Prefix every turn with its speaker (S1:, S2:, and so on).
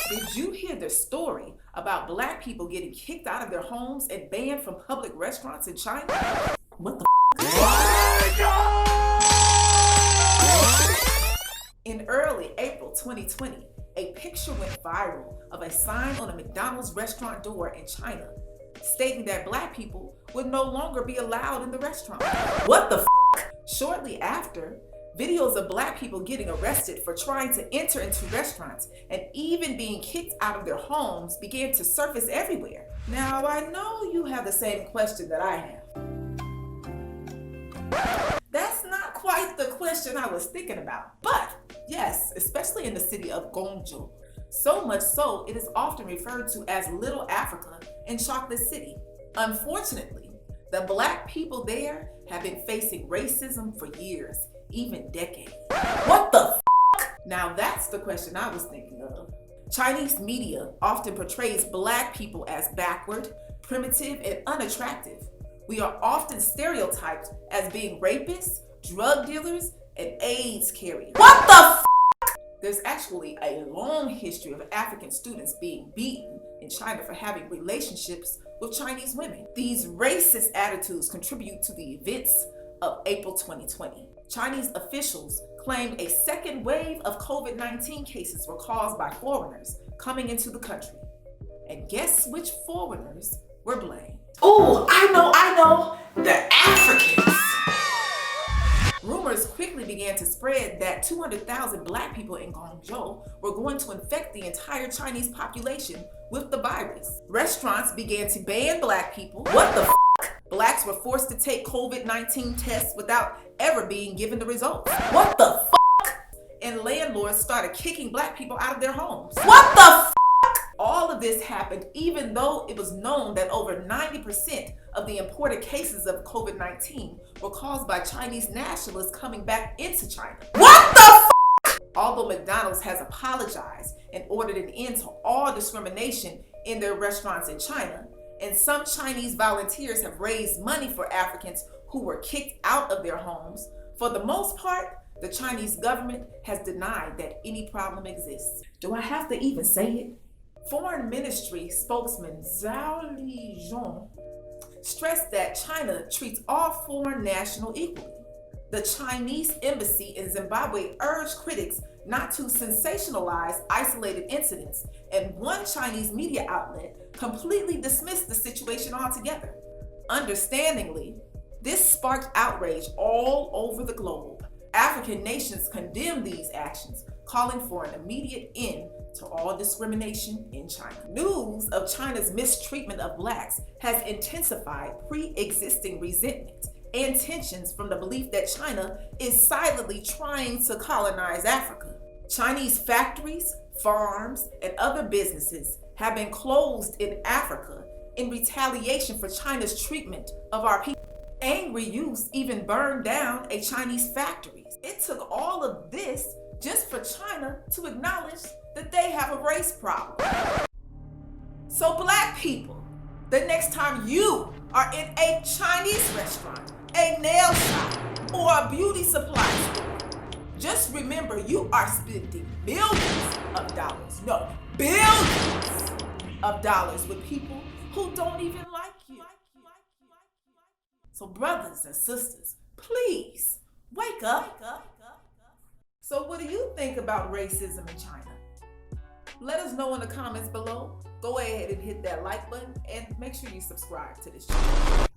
S1: Did you hear the story about black people getting kicked out of their homes and banned from public restaurants in China? What the In early April 2020, a picture went viral of a sign on a McDonald's restaurant door in China stating that black people would no longer be allowed in the restaurant. What the Shortly after, videos of black people getting arrested for trying to enter into restaurants and even being kicked out of their homes began to surface everywhere. Now, I know you have the same question that I have. That's not quite the question I was thinking about, but yes, especially in the city of Guangzhou. So much so, it is often referred to as Little Africa in Chocolate City. Unfortunately, the black people there have been facing racism for years, even decades. What the Now that's the question I was thinking of. Chinese media often portrays black people as backward, primitive, and unattractive. We are often stereotyped as being rapists, drug dealers, and AIDS carriers. What the There's actually a long history of African students being beaten in China for having relationships with Chinese women. These racist attitudes contribute to the events of April 2020. Chinese officials claimed a second wave of COVID-19 cases were caused by foreigners coming into the country. And guess which foreigners were blamed? Oh, I know, the Africans. Rumors quickly began to spread that 200,000 black people in Guangzhou were going to infect the entire Chinese population with the virus. Restaurants began to ban black people. What the Blacks were forced to take COVID-19 tests without ever being given the results. What the And landlords started kicking black people out of their homes. What the All of this happened even though it was known that over 90% of the imported cases of COVID-19 were caused by Chinese nationalists coming back into China. What the Although McDonald's has apologized and ordered an end to all discrimination in their restaurants in China, and some Chinese volunteers have raised money for Africans who were kicked out of their homes, for the most part, the Chinese government has denied that any problem exists. Do I have to even say it? Foreign Ministry spokesman Zhao Lijian stressed that China treats all foreign nationals equally. The Chinese embassy in Zimbabwe urged critics not to sensationalize isolated incidents, and one Chinese media outlet completely dismissed the situation altogether. Understandingly, this sparked outrage all over the globe. African nations condemned these actions, calling for an immediate end to all discrimination in China. News of China's mistreatment of blacks has intensified pre-existing resentment and tensions from the belief that China is silently trying to colonize Africa. Chinese factories, farms, and other businesses have been closed in Africa in retaliation for China's treatment of our people. Angry youths even burned down a Chinese factory. It took all of this just for China to acknowledge that they have a race problem. So black people, the next time you are in a Chinese restaurant, a nail shop, or a beauty supply store, just remember you are spending billions of dollars, no, billions of dollars with people who don't even like you. So brothers and sisters, please wake up. So what do you think about racism in China? Let us know in the comments below. Go ahead and hit that like button and make sure you subscribe to this channel.